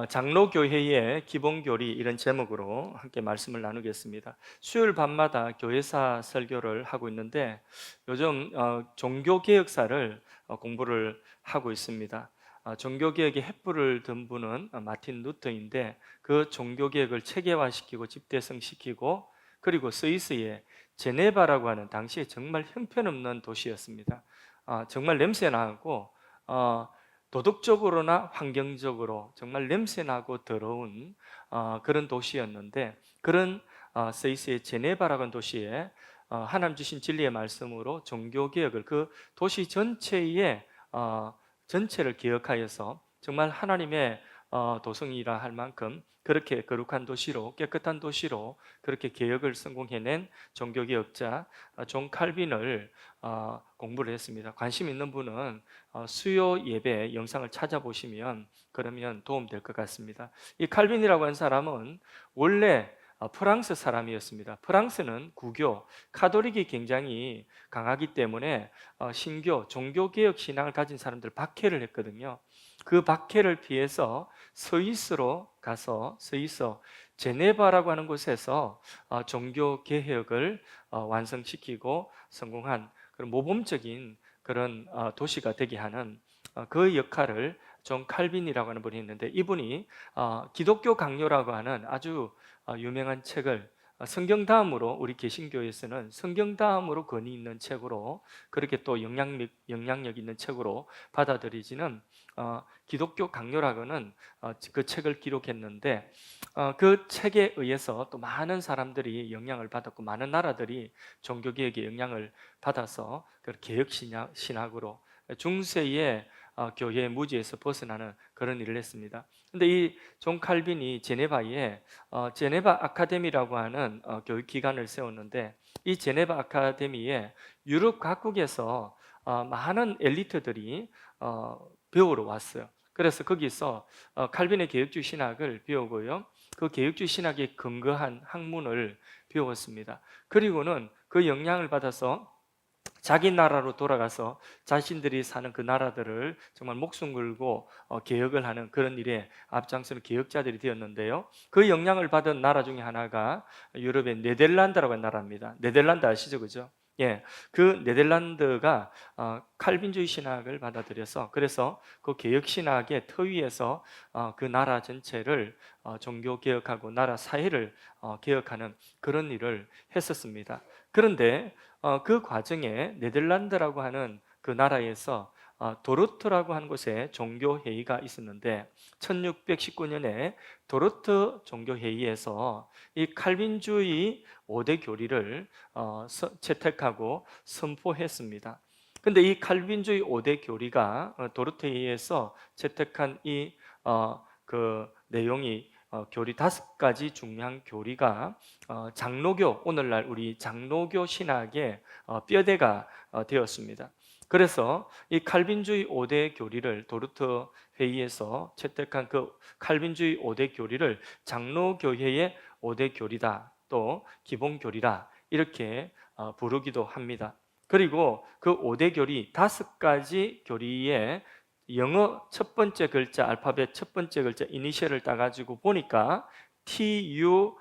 장로교회의 기본교리 이런 제목으로 함께 말씀을 나누겠습니다. 수요일 밤마다 교회사 설교를 하고 있는데 요즘 종교개혁사를 공부를 하고 있습니다. 종교개혁의 횃불을 든 분은 마틴 루터인데 그 종교개혁을 체계화시키고 집대성시키고 그리고 스위스의 제네바라고 하는 당시에 정말 형편없는 도시였습니다. 정말 냄새나고 도덕적으로나 환경적으로 정말 냄새나고 더러운 그런 도시였는데 그런 스위스의 제네바라는 도시에 하나님 주신 진리의 말씀으로 종교개혁을 그 도시 전체를 개혁하여서 정말 하나님의 도성이라 할 만큼 그렇게 거룩한 도시로 깨끗한 도시로 그렇게 개혁을 성공해낸 종교개혁자 존 칼빈을 공부를 했습니다. 관심 있는 분은 수요 예배 영상을 찾아보시면 그러면 도움될 것 같습니다. 이 칼빈이라고 하는 사람은 원래 프랑스 사람이었습니다. 프랑스는 구교, 카톨릭이 굉장히 강하기 때문에 신교, 종교개혁 신앙을 가진 사람들 박해를 했거든요. 그 박해를 피해서 스위스로 가서 스위스 제네바라고 하는 곳에서 종교개혁을 완성시키고 성공한 그런 모범적인 그런 도시가 되게 하는 그 역할을 존 칼빈이라고 하는 분이 있는데 이분이 기독교 강요라고 하는 아주 유명한 책을 성경 다음으로 우리 개신교에서는 성경 다음으로 권위 있는 책으로 그렇게 또 영향력 있는 책으로 받아들이지는 기독교 강요라고는 그 책을 기록했는데 그 책에 의해서 또 많은 사람들이 영향을 받았고 많은 나라들이 종교개혁의 영향을 받아서 그 개혁 신학으로 중세의 교회의 무지에서 벗어나는 그런 일을 했습니다. 근데 이 존 칼빈이 제네바에 제네바 아카데미라고 하는 교육 기관을 세웠는데 이 제네바 아카데미에 유럽 각국에서 많은 엘리트들이 배우러 왔어요. 그래서 거기서 칼빈의 개혁주의 신학을 배우고요. 그 개혁주의 신학에 근거한 학문을 배웠습니다. 그리고는 그 영향을 받아서 자기 나라로 돌아가서 자신들이 사는 그 나라들을 정말 목숨 걸고 개혁을 하는 그런 일에 앞장서는 개혁자들이 되었는데요. 그 영향을 받은 나라 중에 하나가 유럽의 네덜란드라고 하는 나라입니다. 네덜란드 아시죠, 그죠? 예, 그 네덜란드가 칼빈주의 신학을 받아들여서 그래서 그 개혁 신학의 터위에서 그 나라 전체를 종교 개혁하고 나라 사회를 개혁하는 그런 일을 했었습니다. 그런데 그 과정에 네덜란드라고 하는 그 나라에서 도르트라고 하는 곳에 종교회의가 있었는데 1619년에 도르트 종교회의에서 이 칼빈주의 5대 교리를 채택하고 선포했습니다. 근데 이 칼빈주의 5대 교리가 도르트회의에서 채택한 그 내용이 교리 5가지 중요한 교리가 장로교, 오늘날 우리 장로교 신학의 뼈대가 되었습니다. 그래서 이 칼빈주의 5대 교리를 도르트 회의에서 채택한 그 칼빈주의 5대 교리를 장로교회의 5대 교리다, 또 기본교리다 이렇게 부르기도 합니다. 그리고 그 5대 교리 5가지 교리에 영어 첫 번째 글자 알파벳 첫 번째 글자 이니셜을 따가지고 보니까 TULIP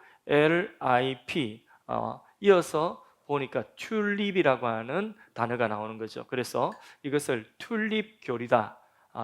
이어서 보니까 튤립이라고 하는 단어가 나오는 거죠. 그래서 이것을 튤립 교리다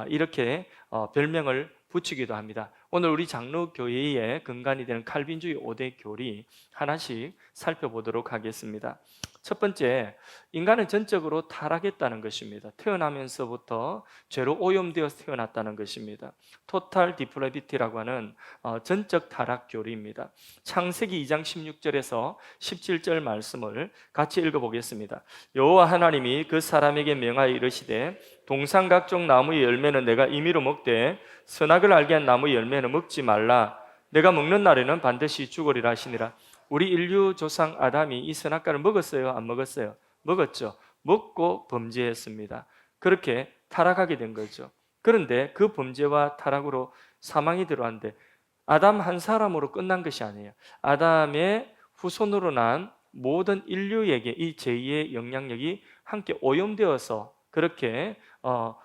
이렇게 별명을 붙이기도 합니다. 오늘 우리 장로교회의 근간이 되는 칼빈주의 5대 교리 하나씩 살펴보도록 하겠습니다. 첫 번째, 인간은 전적으로 타락했다는 것입니다. 태어나면서부터 죄로 오염되어서 태어났다는 것입니다. 토탈 디프레비티라고 하는 전적 타락 교리입니다. 창세기 2장 16절에서 17절 말씀을 같이 읽어보겠습니다. 여호와 하나님이 그 사람에게 명하여 이르시되 동산 각종 나무의 열매는 내가 임의로 먹되 선악을 알게 한 나무의 열매는 먹지 말라. 내가 먹는 날에는 반드시 죽으리라 하시니라. 우리 인류 조상 아담이 이 선악과를 먹었어요? 안 먹었어요? 먹었죠. 먹고 범죄했습니다. 그렇게 타락하게 된 거죠. 그런데 그 범죄와 타락으로 사망이 들어왔는데 아담 한 사람으로 끝난 것이 아니에요. 아담의 후손으로 난 모든 인류에게 이 제2의 영향력이 함께 오염되어서 그렇게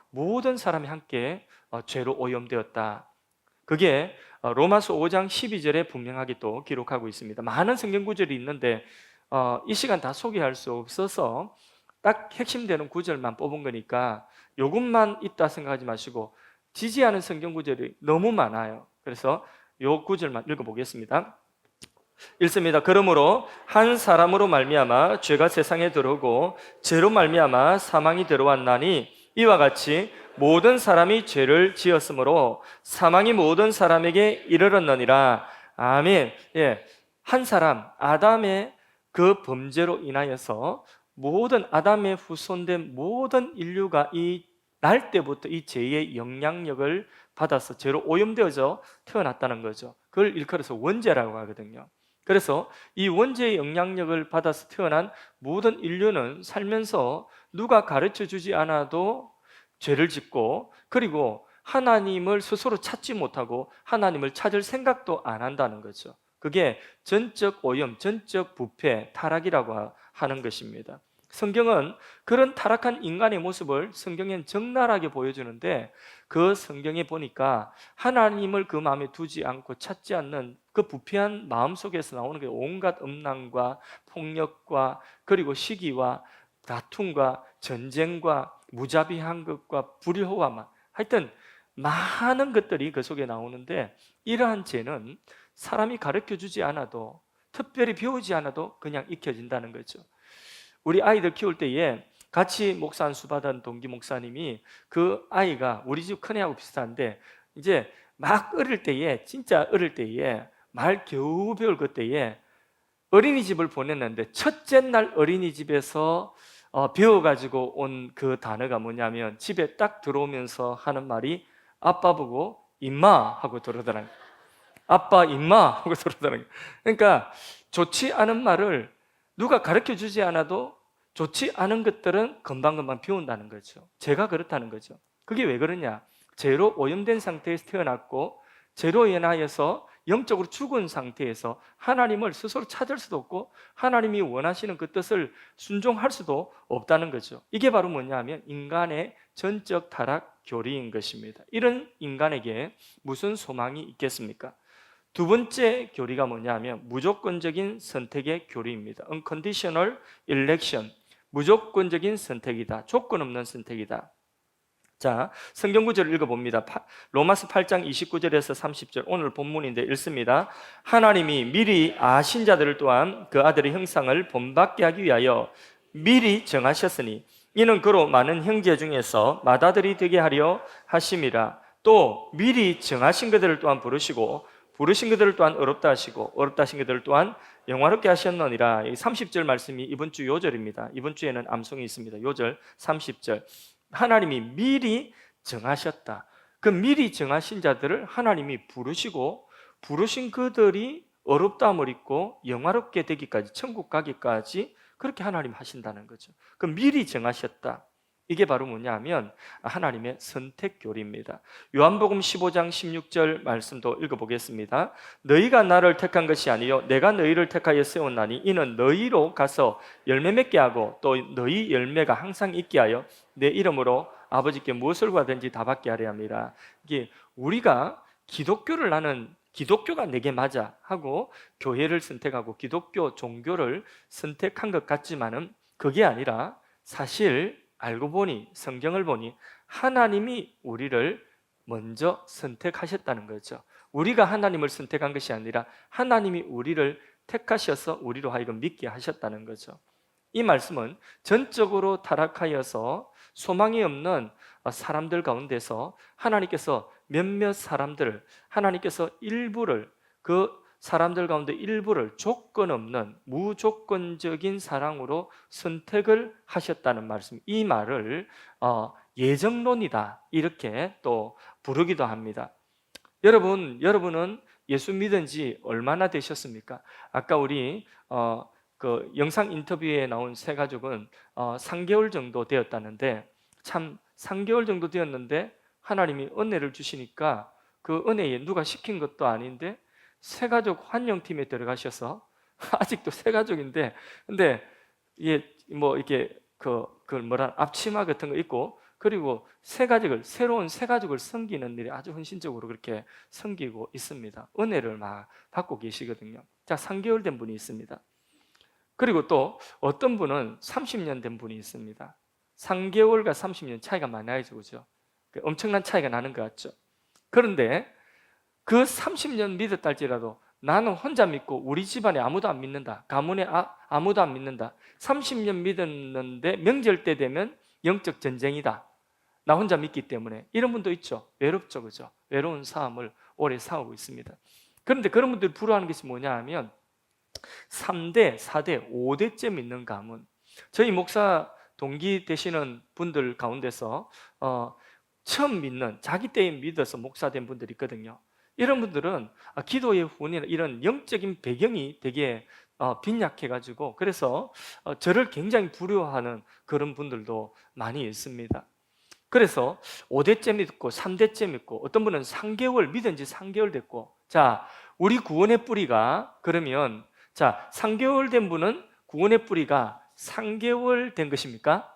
모든 사람이 함께 죄로 오염되었다. 그게 로마서 5장 12절에 분명하게 또 기록하고 있습니다. 많은 성경 구절이 있는데 이 시간 다 소개할 수 없어서 딱 핵심되는 구절만 뽑은 거니까 요것만 있다 생각하지 마시고 지지하는 성경 구절이 너무 많아요. 그래서 요 구절만 읽어보겠습니다. 읽습니다. 그러므로 한 사람으로 말미암아 죄가 세상에 들어오고 죄로 말미암아 사망이 들어왔나니 이와 같이 모든 사람이 죄를 지었으므로 사망이 모든 사람에게 이르렀느니라. 아멘. 예, 한 사람 아담의 그 범죄로 인하여서 모든 아담의 후손된 모든 인류가 이 날 때부터 이 죄의 영향력을 받아서 죄로 오염되어져 태어났다는 거죠. 그걸 일컬어서 원죄라고 하거든요. 그래서 이 원죄의 영향력을 받아서 태어난 모든 인류는 살면서 누가 가르쳐 주지 않아도 죄를 짓고, 그리고 하나님을 스스로 찾지 못하고 하나님을 찾을 생각도 안 한다는 거죠. 그게 전적 오염, 전적 부패, 타락이라고 하는 것입니다. 성경은 그런 타락한 인간의 모습을 성경엔 적나라하게 보여주는데, 그 성경에 보니까 하나님을 그 마음에 두지 않고 찾지 않는 그 부패한 마음 속에서 나오는 게 온갖 음란과 폭력과 그리고 시기와 다툼과 전쟁과 무자비한 것과 불효와 하여튼 많은 것들이 그 속에 나오는데, 이러한 죄는 사람이 가르쳐 주지 않아도, 특별히 배우지 않아도 그냥 익혀진다는 거죠. 우리 아이들 키울 때에 같이 목사 안수 받은 동기 목사님이, 그 아이가 우리 집 큰애하고 비슷한데 이제 막 어릴 때에, 진짜 어릴 때에 말 겨우 배울 그때에 어린이집을 보냈는데, 첫째 날 어린이집에서 배워가지고 온 그 단어가 뭐냐면, 집에 딱 들어오면서 하는 말이 아빠 보고 임마 하고 들어오더라고요. 아빠 임마 하고 들어오더라고요. 그러니까 좋지 않은 말을 누가 가르쳐 주지 않아도 좋지 않은 것들은 금방금방 배운다는 거죠. 죄가 그렇다는 거죠. 그게 왜 그러냐? 죄로 오염된 상태에서 태어났고, 죄로 인하여서 영적으로 죽은 상태에서 하나님을 스스로 찾을 수도 없고 하나님이 원하시는 그 뜻을 순종할 수도 없다는 거죠. 이게 바로 뭐냐 하면 인간의 전적 타락 교리인 것입니다. 이런 인간에게 무슨 소망이 있겠습니까? 두 번째 교리가 뭐냐 하면 무조건적인 선택의 교리입니다. Unconditional election. 무조건적인 선택이다. 조건 없는 선택이다. 자, 성경 구절을 읽어봅니다. 로마서 8장 29절에서 30절, 오늘 본문인데 읽습니다. 하나님이 미리 아신 자들을 또한 그 아들의 형상을 본받게 하기 위하여 미리 정하셨으니 이는 그로 많은 형제 중에서 맏아들이 되게 하려 하심이라. 또 미리 정하신 그들을 또한 부르시고 부르신 그들을 또한 어렵다 하시고 어렵다 하신 그들을 또한 영화롭게 하셨느니라. 30절 말씀이 이번 주 요절입니다. 이번 주에는 암송이 있습니다. 요절 30절. 하나님이 미리 정하셨다. 그 미리 정하신 자들을 하나님이 부르시고, 부르신 그들이 어렵다함을 입고 영화롭게 되기까지, 천국 가기까지 그렇게 하나님 하신다는 거죠. 그 미리 정하셨다. 이게 바로 뭐냐 하면 하나님의 선택 교리입니다. 요한복음 15장 16절 말씀도 읽어보겠습니다. 너희가 나를 택한 것이 아니요 내가 너희를 택하여 세웠나니 이는 너희로 가서 열매 맺게 하고 또 너희 열매가 항상 있게 하여 내 이름으로 아버지께 무엇을 구하든지 다 받게 하려 함이라. 이게 우리가 기독교를, 나는 기독교가 내게 맞아 하고 교회를 선택하고 기독교 종교를 선택한 것 같지만은 그게 아니라, 사실 알고 보니, 성경을 보니 하나님이 우리를 먼저 선택하셨다는 거죠. 우리가 하나님을 선택한 것이 아니라 하나님이 우리를 택하셔서 우리로 하여금 믿게 하셨다는 거죠. 이 말씀은 전적으로 타락하여서 소망이 없는 사람들 가운데서 하나님께서 몇몇 사람들을, 하나님께서 일부를, 그 사람들 가운데 일부를 조건 없는 무조건적인 사랑으로 선택을 하셨다는 말씀, 이 말을 예정론이다 이렇게 또 부르기도 합니다. 여러분은 예수 믿은 지 얼마나 되셨습니까? 아까 우리 그 영상 인터뷰에 나온 세 가족은 3개월 정도 되었다는데, 참 3개월 정도 되었는데 하나님이 은혜를 주시니까 그 은혜에 누가 시킨 것도 아닌데 세 가족 환영팀에 들어가셔서 아직도 세 가족인데, 근데 이게 뭐 이렇게 그 뭐라 앞치마 같은 거 입고 그리고 새로운 새 가족을 섬기는 일에 아주 헌신적으로 그렇게 섬기고 있습니다. 은혜를 막 받고 계시거든요. 자, 3개월 된 분이 있습니다. 그리고 또 어떤 분은 30년 된 분이 있습니다. 3개월과 30년 차이가 많이 나죠, 그죠? 엄청난 차이가 나는 것 같죠? 그런데 그 30년 믿었다 할지라도 나는 혼자 믿고 우리 집안에 아무도 안 믿는다. 가문에 아무도 안 믿는다. 30년 믿었는데 명절 때 되면 영적 전쟁이다. 나 혼자 믿기 때문에. 이런 분도 있죠. 외롭죠, 그죠? 외로운 삶을 오래 살고 있습니다. 그런데 그런 분들이 부러워하는 것이 뭐냐 하면 3대, 4대, 5대째 믿는 가문. 저희 목사 동기 되시는 분들 가운데서 처음 믿는, 자기 때에 믿어서 목사 된 분들이 있거든요. 이런 분들은 기도의 훈이나 이런 영적인 배경이 되게 빈약해가지고, 그래서 저를 굉장히 부러워하는 그런 분들도 많이 있습니다. 그래서 5대째 믿고 3대째 믿고, 어떤 분은 3개월 믿은 지 3개월 됐고. 자, 우리 구원의 뿌리가 그러면, 자, 3개월 된 분은 구원의 뿌리가 3개월 된 것입니까?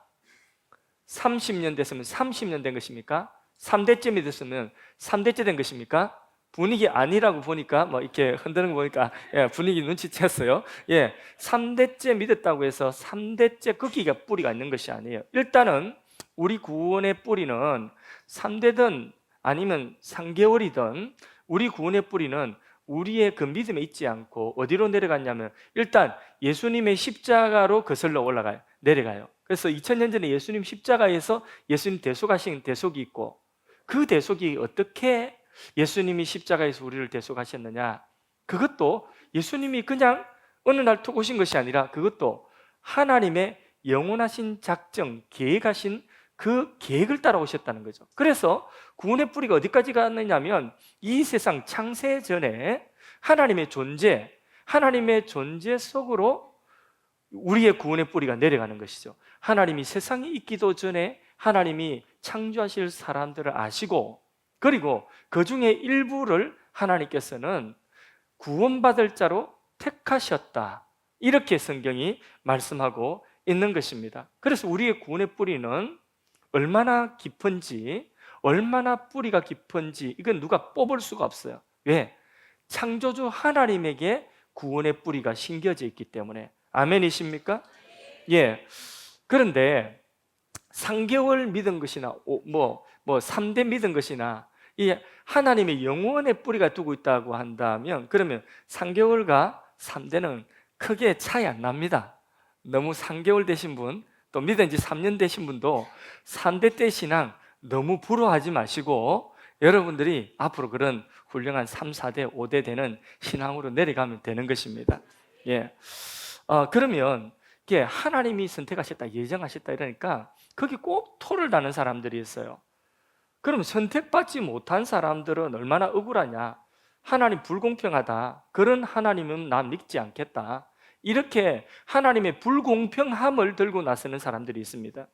30년 됐으면 30년 된 것입니까? 3대째 믿었으면 3대째 된 것입니까? 분위기 아니라고 보니까 뭐 이렇게 흔드는 거 보니까 분위기 눈치챘어요. 3대째 믿었다고 해서 3대째 거기가 뿌리가 있는 것이 아니에요. 일단은 우리 구원의 뿌리는 3대든 아니면 3개월이든 우리 구원의 뿌리는 우리의 그 믿음에 있지 않고 어디로 내려갔냐면, 일단 예수님의 십자가로 거슬러 올라가요. 내려가요. 그래서 2000년 전에 예수님 십자가에서 예수님 대속하신 대속이 있고, 그 대속이 어떻게 예수님이 십자가에서 우리를 대속하셨느냐, 그것도 예수님이 그냥 어느 날 툭 오신 것이 아니라 그것도 하나님의 영원하신 작정, 계획하신 그 계획을 따라오셨다는 거죠. 그래서 구원의 뿌리가 어디까지 갔느냐면, 이 세상 창세 전에 하나님의 존재 속으로 우리의 구원의 뿌리가 내려가는 것이죠. 하나님이 세상이 있기도 전에 하나님이 창조하실 사람들을 아시고, 그리고 그 중에 일부를 하나님께서는 구원받을 자로 택하셨다. 이렇게 성경이 말씀하고 있는 것입니다. 그래서 우리의 구원의 뿌리는 얼마나 깊은지, 얼마나 뿌리가 깊은지 이건 누가 뽑을 수가 없어요. 왜? 창조주 하나님에게 구원의 뿌리가 심겨져 있기 때문에. 아멘이십니까? 그런데 3개월 믿은 것이나 3대 믿은 것이나 이 하나님의 영원의 뿌리가 두고 있다고 한다면, 그러면 3개월과 3대는 크게 차이 안 납니다. 너무 3개월 되신 분, 또 믿은 지 3년 되신 분도 3대 때 신앙 너무 부러워하지 마시고, 여러분들이 앞으로 그런 훌륭한 3, 4대, 5대 되는 신앙으로 내려가면 되는 것입니다. 그러면 이게 하나님이 선택하셨다, 예정하셨다 이러니까 거기 꼭 토를 다는 사람들이 있어요. 그럼 선택받지 못한 사람들은 얼마나 억울하냐, 하나님 불공평하다, 그런 하나님은 나 믿지 않겠다, 이렇게 하나님의 불공평함을 들고 나서는 사람들이 있습니다.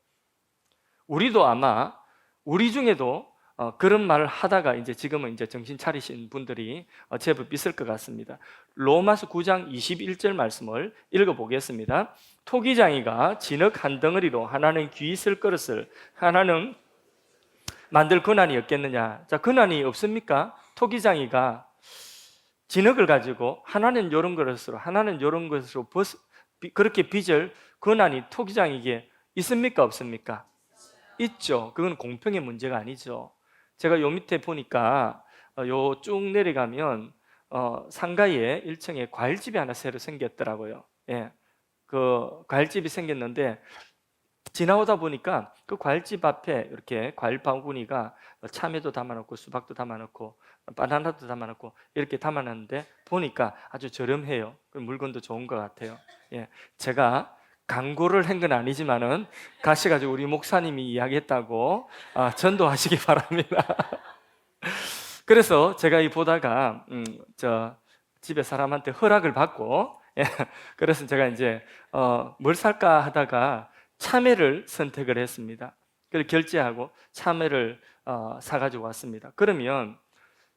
우리도 아마 우리 중에도 그런 말을 하다가 이제 지금은 이제 정신 차리신 분들이 제법 있을 것 같습니다. 로마서 9장 21절 말씀을 읽어보겠습니다. 토기장이가 진흙 한 덩어리로 하나는 귀 쓸 그릇을 하나는 만들 권한이 없겠느냐. 자, 권한이 없습니까? 토기장이가 진흙을 가지고 하나는 이런 그릇으로 하나는 이런 것으로 그렇게 빚을 권한이 토기장에게 있습니까? 없습니까? 있죠. 그건 공평의 문제가 아니죠. 제가 요 밑에 보니까 요 쭉 내려가면 상가에 1층에 과일집이 하나 새로 생겼더라고요. 그 과일집이 생겼는데 지나오다 보니까 그 과일집 앞에 이렇게 과일 바구니가 참외도 담아놓고 수박도 담아놓고 바나나도 담아놓고 이렇게 담아놨는데 보니까 아주 저렴해요. 물건도 좋은 것 같아요. 제가 광고를 한 건 아니지만은 가셔가지고 우리 목사님이 이야기했다고 전도하시기 바랍니다. 그래서 제가 이 보다가 저 집에 사람한테 허락을 받고 그래서 제가 이제 뭘 살까 하다가 참외를 선택을 했습니다. 그래서 결제하고 참외를 사가지고 왔습니다. 그러면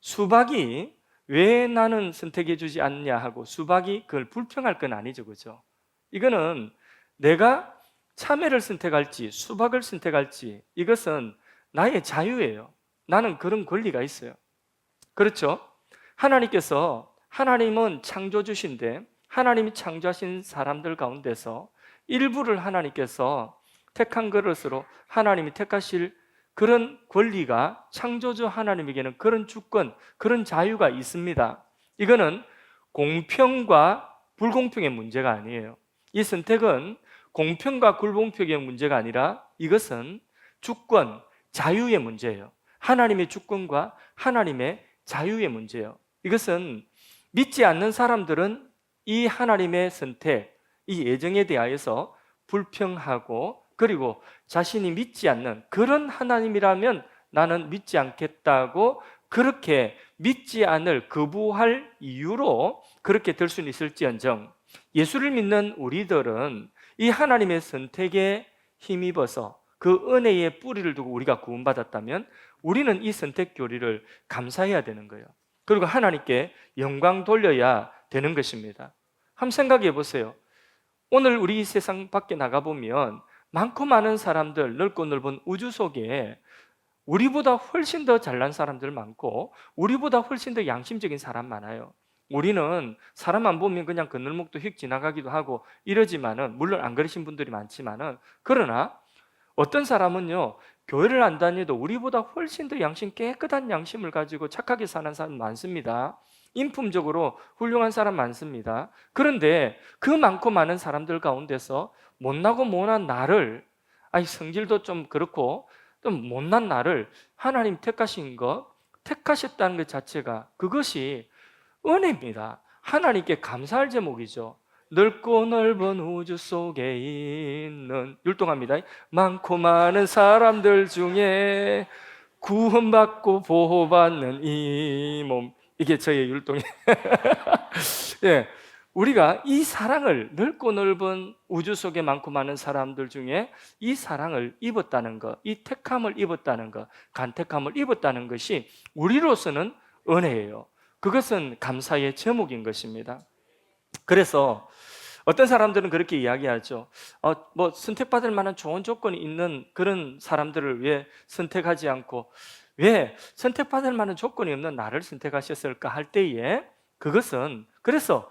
수박이 왜 나는 선택해 주지 않냐 하고 수박이 그걸 불평할 건 아니죠, 그죠? 이거는 내가 참외를 선택할지 수박을 선택할지 이것은 나의 자유예요. 나는 그런 권리가 있어요. 그렇죠? 하나님은 창조주신데 하나님이 창조하신 사람들 가운데서 일부를 하나님께서 택한 것으로 하나님이 택하실 그런 권리가 창조주 하나님에게는 그런 주권, 그런 자유가 있습니다. 이거는 공평과 불공평의 문제가 아니에요. 이 선택은 공평과 불공평의 문제가 아니라 이것은 주권, 자유의 문제예요. 하나님의 주권과 하나님의 자유의 문제예요. 이것은 믿지 않는 사람들은 이 하나님의 선택, 이 예정에 대하여서 불평하고 그리고 자신이 믿지 않는 그런 하나님이라면 나는 믿지 않겠다고 그렇게 믿지 않을 거부할 이유로 그렇게 될 수는 있을지언정 예수를 믿는 우리들은 이 하나님의 선택에 힘입어서 그 은혜의 뿌리를 두고 우리가 구원받았다면 우리는 이 선택 교리를 감사해야 되는 거예요. 그리고 하나님께 영광 돌려야 되는 것입니다. 한번 생각해 보세요. 오늘 우리 이 세상 밖에 나가보면 많고 많은 사람들, 넓고 넓은 우주 속에 우리보다 훨씬 더 잘난 사람들 많고 우리보다 훨씬 더 양심적인 사람 많아요. 우리는 사람 안 보면 그냥 건널목도 휙 지나가기도 하고 이러지만은 물론 안 그러신 분들이 많지만은 그러나 어떤 사람은요 교회를 안 다녀도 우리보다 훨씬 더 깨끗한 양심을 가지고 착하게 사는 사람 많습니다. 인품적으로 훌륭한 사람 많습니다. 그런데 그 많고 많은 사람들 가운데서 못나고 못난 나를 성질도 좀 그렇고 좀 못난 나를 하나님 택하셨다는 것 자체가 그것이 은혜입니다. 하나님께 감사할 제목이죠. 넓고 넓은 우주 속에 있는 율동합니다. 많고 많은 사람들 중에 구원받고 보호받는 이 몸, 이게 저의 율동이 예, 우리가 이 사랑을 넓고 넓은 우주 속에 많고 많은 사람들 중에 이 사랑을 입었다는 것, 이 택함을 입었다는 것, 간택함을 입었다는 것이 우리로서는 은혜예요. 그것은 감사의 제목인 것입니다. 그래서 어떤 사람들은 그렇게 이야기하죠. 선택받을 만한 좋은 조건이 있는 그런 사람들을 왜 선택하지 않고 왜 선택받을 만한 조건이 없는 나를 선택하셨을까 할 때에 그것은 그래서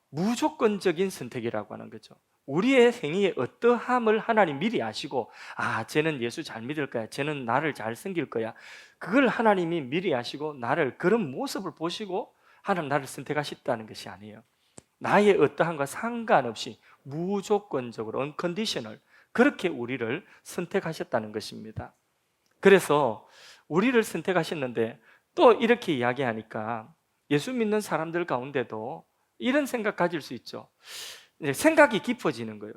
무조건적인 선택이라고 하는 거죠. 우리의 행위의 어떠함을 하나님 미리 아시고 쟤는 예수 잘 믿을 거야, 쟤는 나를 잘 섬길 거야, 그걸 하나님이 미리 아시고 나를 그런 모습을 보시고 하나님 나를 선택하셨다는 것이 아니에요. 나의 어떠함과 상관없이 무조건적으로 unconditional 그렇게 우리를 선택하셨다는 것입니다. 그래서 우리를 선택하셨는데 또 이렇게 이야기하니까 예수 믿는 사람들 가운데도 이런 생각 가질 수 있죠. 생각이 깊어지는 거예요.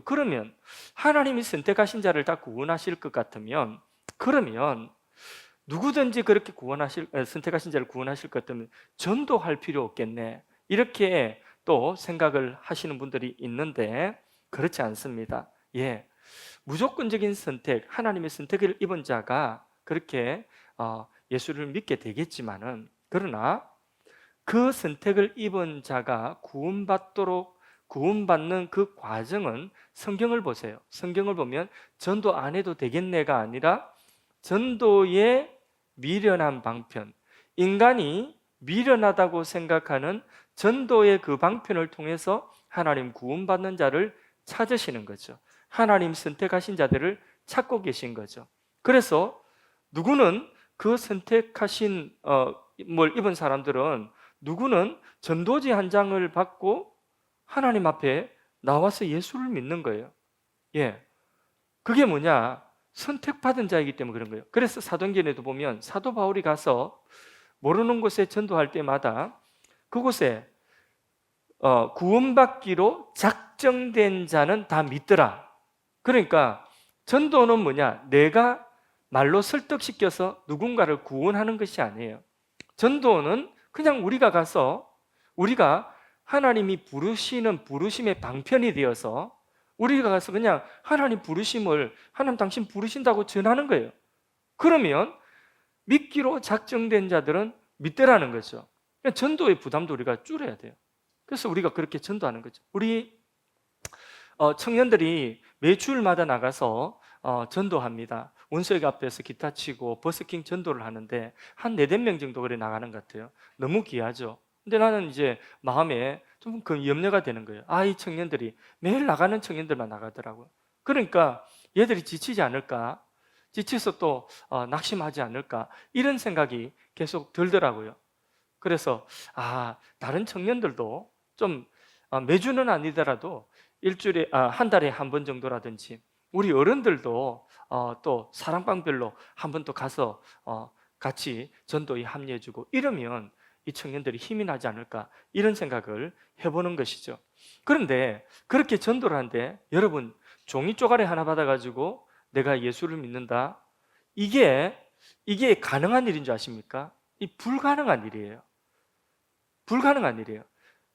그러면 하나님이 선택하신 자를 다 구원하실 것 같으면 그러면 누구든지 그렇게 선택하신 자를 구원하실 것 같으면 전도할 필요 없겠네, 이렇게 또 생각을 하시는 분들이 있는데 그렇지 않습니다. 무조건적인 선택, 하나님의 선택을 입은 자가 그렇게 예수를 믿게 되겠지만은 그러나 그 선택을 입은 자가 구원받는 그 과정은 성경을 보세요. 성경을 보면 전도 안 해도 되겠네가 아니라 전도의 미련한 방편, 인간이 미련하다고 생각하는 전도의 그 방편을 통해서 하나님 구원받는 자를 찾으시는 거죠. 하나님 선택하신 자들을 찾고 계신 거죠. 그래서 누구는 그 선택하신 뭘 입은 사람들은 누구는 전도지 한 장을 받고 하나님 앞에 나와서 예수를 믿는 거예요. 그게 뭐냐? 선택받은 자이기 때문에 그런 거예요. 그래서 사도행전에도 보면 사도 바울이 가서 모르는 곳에 전도할 때마다 그곳에 구원받기로 작정된 자는 다 믿더라. 그러니까 전도는 뭐냐? 내가 말로 설득시켜서 누군가를 구원하는 것이 아니에요. 전도는 그냥 우리가 가서 우리가 하나님이 부르시는 부르심의 방편이 되어서 우리가 가서 그냥 하나님 부르심을 하나님 당신 부르신다고 전하는 거예요. 그러면 믿기로 작정된 자들은 믿더라는 거죠. 전도의 부담도 우리가 줄여야 돼요. 그래서 우리가 그렇게 전도하는 거죠. 우리 청년들이 매 주일마다 나가서 전도합니다. 원수에게 앞에서 기타 치고 버스킹 전도를 하는데 한 4~5명 정도 그래 나가는 것 같아요. 너무 귀하죠. 근데 나는 이제 마음에 좀 그 염려가 되는 거예요. 이 청년들이 매일 나가는 청년들만 나가더라고요. 그러니까 얘들이 지치지 않을까? 지쳐서 또 낙심하지 않을까? 이런 생각이 계속 들더라고요. 그래서 다른 청년들도 좀 매주는 아니더라도 일주일에 한 달에 한 번 정도라든지 우리 어른들도 또 사랑방별로 한 번 또 가서 같이 전도에 합류해주고 이러면 이 청년들이 힘이 나지 않을까 이런 생각을 해보는 것이죠. 그런데 그렇게 전도를 하는데 여러분 종이 쪼가리 하나 받아가지고 내가 예수를 믿는다 이게 가능한 일인 줄 아십니까? 이 불가능한 일이에요. 불가능한 일이에요.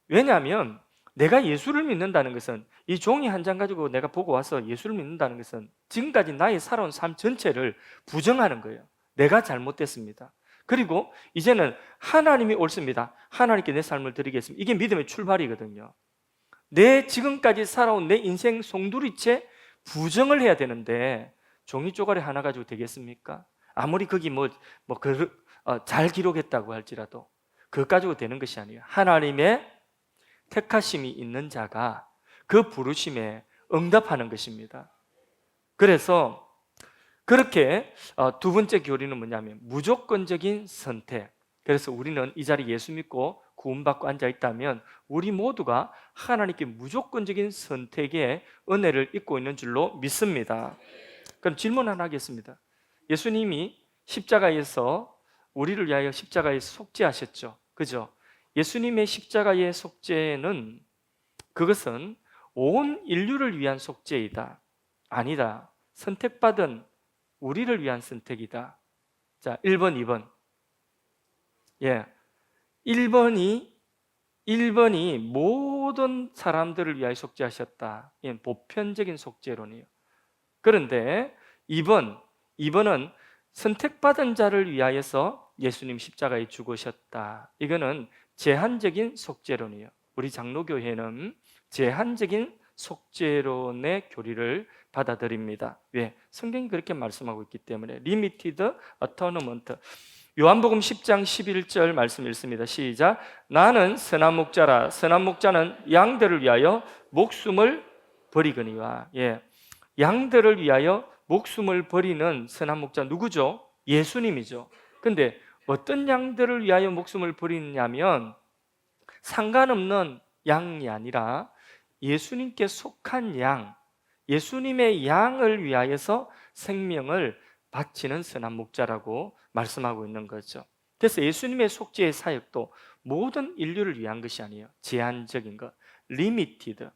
왜냐하면 내가 예수를 믿는다는 것은 이 종이 한 장 가지고 내가 보고 와서 예수를 믿는다는 것은 지금까지 나의 살아온 삶 전체를 부정하는 거예요. 내가 잘못됐습니다. 그리고 이제는 하나님이 옳습니다. 하나님께 내 삶을 드리겠습니다. 이게 믿음의 출발이거든요. 내 지금까지 살아온 내 인생 송두리째 부정을 해야 되는데 종이 쪼가리 하나 가지고 되겠습니까? 아무리 거기 잘 기록했다고 할지라도 그것 가지고 되는 것이 아니에요. 하나님의 택하심이 있는 자가 그 부르심에 응답하는 것입니다. 그래서 그렇게 두 번째 교리는 뭐냐면 무조건적인 선택. 그래서 우리는 이 자리에 예수 믿고 구원받고 앉아 있다면 우리 모두가 하나님께 무조건적인 선택의 은혜를 입고 있는 줄로 믿습니다. 그럼 질문 하나 하겠습니다. 예수님이 십자가에서 우리를 위하여 십자가에서 속죄하셨죠. 그죠? 예수님의 십자가의 속죄는 그것은 온 인류를 위한 속죄이다. 아니다. 선택받은 우리를 위한 선택이다. 자, 1번, 2번. 예. 1번이 모든 사람들을 위하여 속죄하셨다. 예, 보편적인 속죄론이에요. 그런데 2번은 선택받은 자를 위하여서 예수님 십자가에 죽으셨다. 이거는 제한적인 속죄론이에요. 우리 장로교회는 제한적인 속죄론의 교리를 받아들입니다. 왜? 성경이 그렇게 말씀하고 있기 때문에 Limited Atonement. 요한복음 10장 11절 말씀 읽습니다. 시작. 나는 선한 목자라. 선한 목자는 양들을 위하여 목숨을 버리거니와. 예. 양들을 위하여 목숨을 버리는 선한 목자 누구죠? 예수님이죠. 근데 어떤 양들을 위하여 목숨을 버리냐면 상관없는 양이 아니라 예수님께 속한 양, 예수님의 양을 위하여서 생명을 바치는 선한 목자라고 말씀하고 있는 거죠. 그래서 예수님의 속죄의 사역도 모든 인류를 위한 것이 아니에요. 제한적인 것, 리미티드.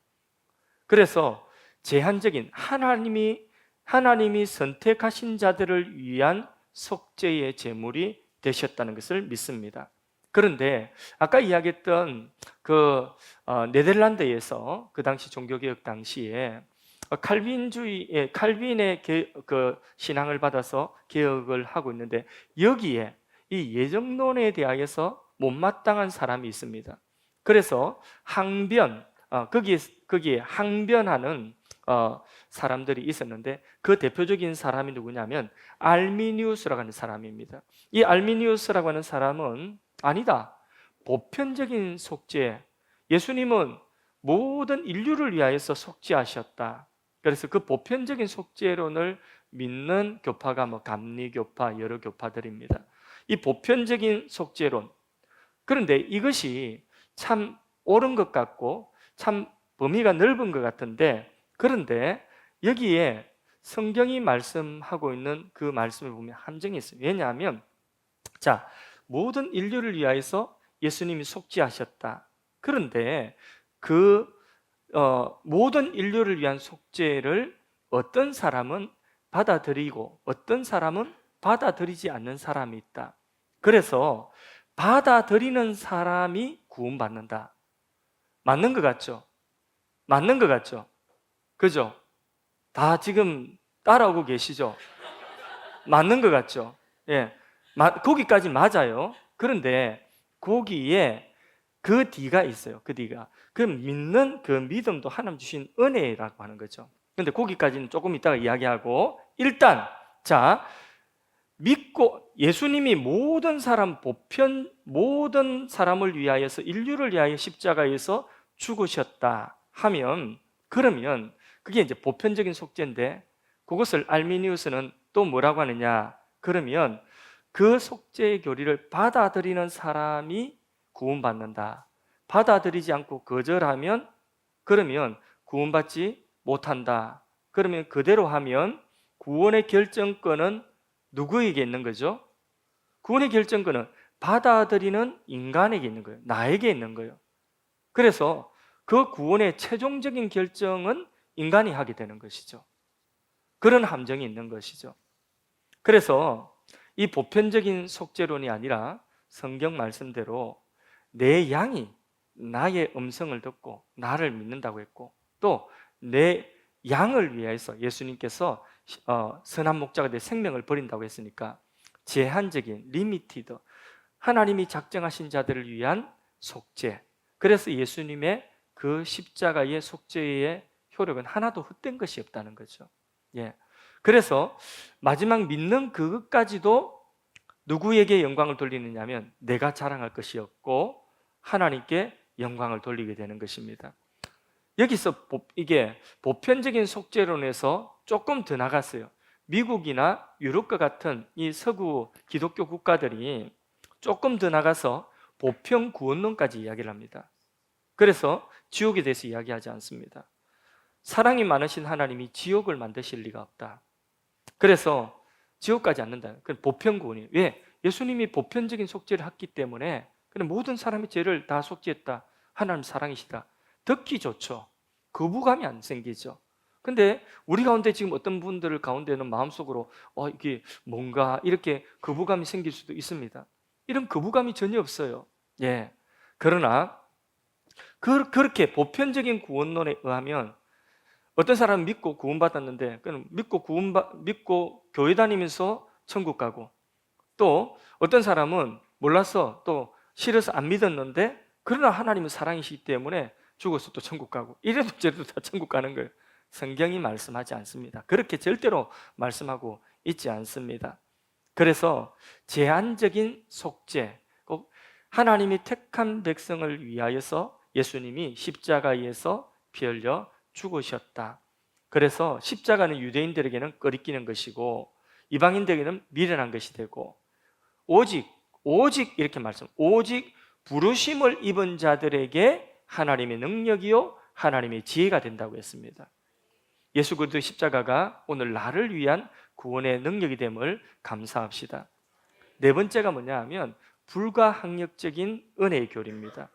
그래서 제한적인 하나님이 선택하신 자들을 위한 속죄의 제물이 되셨다는 것을 믿습니다. 그런데 아까 이야기했던 네덜란드에서 그 당시 종교개혁 당시에 칼빈의 신앙을 받아서 개혁을 하고 있는데 여기에 이 예정론에 대하여서 못마땅한 사람이 있습니다. 그래서 거기에 항변하는 사람들이 있었는데 그 대표적인 사람이 누구냐면 알미니우스라고 하는 사람입니다. 이 알미니우스라고 하는 사람은 아니다. 보편적인 속죄. 예수님은 모든 인류를 위하여서 속죄하셨다. 그래서 그 보편적인 속죄론을 믿는 교파가 감리교파 여러 교파들입니다. 이 보편적인 속죄론. 그런데 이것이 참 옳은 것 같고 참 범위가 넓은 것 같은데 그런데 여기에 성경이 말씀하고 있는 그 말씀을 보면 함정이 있어요. 왜냐하면 모든 인류를 위하여서 예수님이 속죄하셨다. 그런데 모든 인류를 위한 속죄를 어떤 사람은 받아들이고 어떤 사람은 받아들이지 않는 사람이 있다. 그래서 받아들이는 사람이 구원받는다. 맞는 것 같죠? 맞는 것 같죠? 그죠? 다 지금 따라오고 계시죠? 맞는 것 같죠? 예. 거기까지 맞아요. 그런데 거기에 그 뒤가 있어요. 그 뒤가. 그 믿는 그 믿음도 하나님 주신 은혜라고 하는 거죠. 근데 거기까지는 조금 이따가 이야기하고, 일단 자, 믿고 예수님이 모든 사람 보편 모든 사람을 위하여서, 인류를 위하여 십자가에서 죽으셨다 하면, 그러면 그게 이제 보편적인 속죄인데, 그것을 알미니우스는 또 뭐라고 하느냐? 그러면 그 속죄의 교리를 받아들이는 사람이 구원받는다. 받아들이지 않고 거절하면, 그러면 구원받지 못한다. 그러면 그대로 하면 구원의 결정권은 누구에게 있는 거죠? 구원의 결정권은 받아들이는 인간에게 있는 거예요. 나에게 있는 거예요. 그래서 그 구원의 최종적인 결정은 인간이 하게 되는 것이죠. 그런 함정이 있는 것이죠. 그래서 이 보편적인 속죄론이 아니라 성경 말씀대로 내 양이 나의 음성을 듣고 나를 믿는다고 했고, 또 내 양을 위해서 예수님께서 선한 목자가 내 생명을 버린다고 했으니까 제한적인 리미티드, 하나님이 작정하신 자들을 위한 속죄. 그래서 예수님의 그 십자가의 속죄의 효력은 하나도 헛된 것이 없다는 거죠. 예. 그래서 마지막 믿는 그것까지도 누구에게 영광을 돌리느냐면 내가 자랑할 것이 없고 하나님께 영광을 돌리게 되는 것입니다. 여기서 이게 보편적인 속죄론에서 조금 더 나갔어요. 미국이나 유럽과 같은 이 서구 기독교 국가들이 조금 더 나가서 보편 구원론까지 이야기를 합니다. 그래서 지옥에 대해서 이야기하지 않습니다. 사랑이 많으신 하나님이 지옥을 만드실 리가 없다. 그래서 지옥까지 않는다. 그건 보편 구원이에요. 왜? 예수님이 보편적인 속죄를 했기 때문에, 그냥 모든 사람의 죄를 다 속죄했다. 하나님 사랑이시다. 듣기 좋죠. 거부감이 안 생기죠. 근데 우리 가운데 지금 어떤 분들 가운데는 마음속으로 이게 뭔가 이렇게 거부감이 생길 수도 있습니다. 이런 거부감이 전혀 없어요. 예. 그러나 그렇게 보편적인 구원론에 의하면 어떤 사람은 믿고 구원받았는데, 믿고 교회 다니면서 천국 가고, 또 어떤 사람은 몰라서 또 싫어서 안 믿었는데, 그러나 하나님은 사랑이시기 때문에 죽어서 또 천국 가고, 이래도 저래도 다 천국 가는 거예요. 성경이 말씀하지 않습니다. 그렇게 절대로 말씀하고 있지 않습니다. 그래서 제한적인 속죄, 꼭 하나님이 택한 백성을 위하여서 예수님이 십자가에서 피 흘려 죽으셨다. 그래서 십자가는 유대인들에게는 꺼리끼는 것이고 이방인들에게는 미련한 것이 되고, 오직 이렇게 오직 부르심을 입은 자들에게 하나님의 능력이요 하나님의 지혜가 된다고 했습니다. 예수 그리스도의 십자가가 오늘 나를 위한 구원의 능력이 됨을 감사합시다. 네 번째가 뭐냐 하면 불가항력적인 은혜의 교리입니다.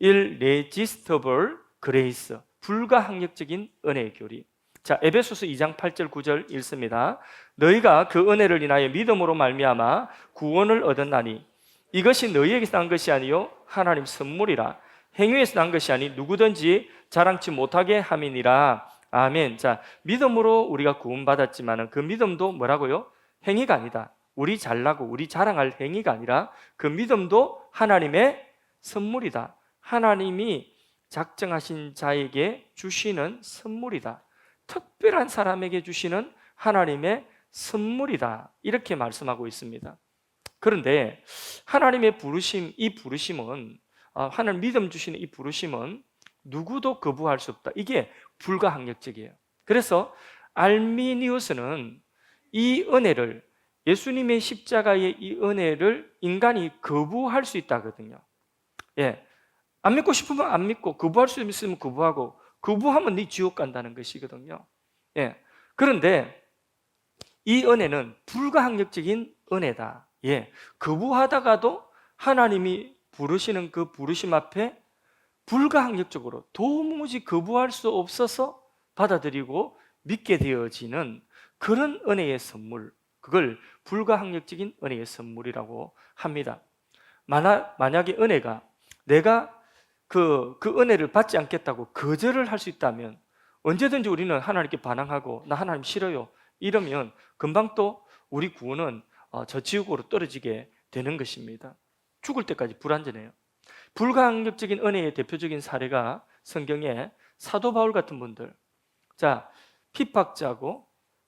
irresistible grace, 불가항력적인 은혜의 교리. 자, 에베소서 2장 8절 9절 읽습니다. 너희가 그 은혜를 인하여 믿음으로 말미암아 구원을 얻었나니 이것이 너희에게서 난 것이 아니요 하나님 선물이라. 행위에서 난 것이 아니 누구든지 자랑치 못하게 함이니라. 아멘. 자, 믿음으로 우리가 구원받았지만 그 믿음도 뭐라고요? 행위가 아니다. 우리 잘나고 우리 자랑할 행위가 아니라 그 믿음도 하나님의 선물이다. 하나님이 작정하신 자에게 주시는 선물이다. 특별한 사람에게 주시는 하나님의 선물이다. 이렇게 말씀하고 있습니다. 그런데 하나님의 부르심, 이 부르심은 하나님 믿음 주시는 이 부르심은 누구도 거부할 수 없다. 이게 불가항력적이에요. 그래서 알미니우스는 이 은혜를, 예수님의 십자가의 이 은혜를 인간이 거부할 수 있다거든요. 예, 안 믿고 싶으면 안 믿고, 거부할 수 있으면 거부하고, 거부하면 네 지옥 간다는 것이거든요. 예, 그런데 이 은혜는 불가항력적인 은혜다. 예, 거부하다가도 하나님이 부르시는 그 부르심 앞에 불가항력적으로 도무지 거부할 수 없어서 받아들이고 믿게 되어지는 그런 은혜의 선물, 그걸 불가항력적인 은혜의 선물이라고 합니다. 만약에 은혜가 내가 그 은혜를 받지 않겠다고 거절을 할 수 있다면 언제든지 우리는 하나님께 반항하고 나 하나님 싫어요 이러면 금방 또 우리 구원은 저 지옥으로 떨어지게 되는 것입니다. 죽을 때까지 불완전해요. 불가항력적인 은혜의 대표적인 사례가 성경에 사도 바울 같은 분들, 자, 핍박자고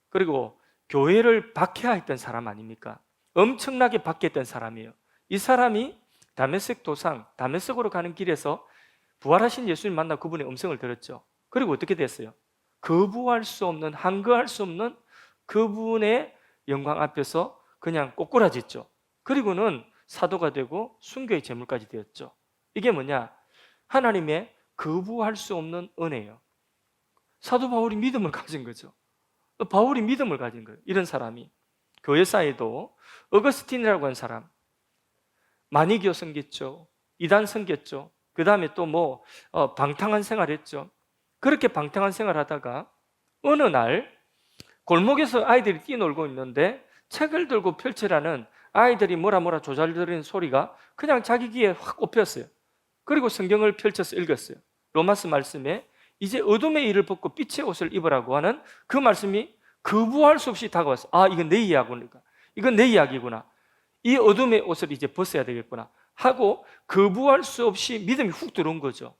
그리고 교회를 박해했던 사람 아닙니까? 엄청나게 박해했던 사람이에요. 이 사람이 다메섹 도상, 다메섹으로 가는 길에서 부활하신 예수님 만나 그분의 음성을 들었죠. 그리고 어떻게 됐어요? 거부할 수 없는, 한거할 수 없는 그분의 영광 앞에서 그냥 꼬꾸라졌죠. 그리고는 사도가 되고 순교의 제물까지 되었죠. 이게 뭐냐? 하나님의 거부할 수 없는 은혜예요. 사도 바울이 믿음을 가진 거죠. 바울이 믿음을 가진 거예요. 이런 사람이. 교회사에도 어거스틴이라고 하는 사람, 마니기오 섬겼죠. 이단 섬겼죠. 그 다음에 또 방탕한 생활했죠. 그렇게 방탕한 생활하다가 어느 날 골목에서 아이들이 뛰놀고 있는데 책을 들고 펼치라는 아이들이 뭐라 조잘거리는 소리가 그냥 자기 귀에 확 꼽혔어요. 그리고 성경을 펼쳐서 읽었어요. 로마서 말씀에 이제 어둠의 일을 벗고 빛의 옷을 입으라고 하는 그 말씀이 거부할 수 없이 다가왔어요. 아, 이건 내 이야기구나. 이건 내 이야기구나. 이 어둠의 옷을 이제 벗어야 되겠구나 하고 거부할 수 없이 믿음이 훅 들어온 거죠.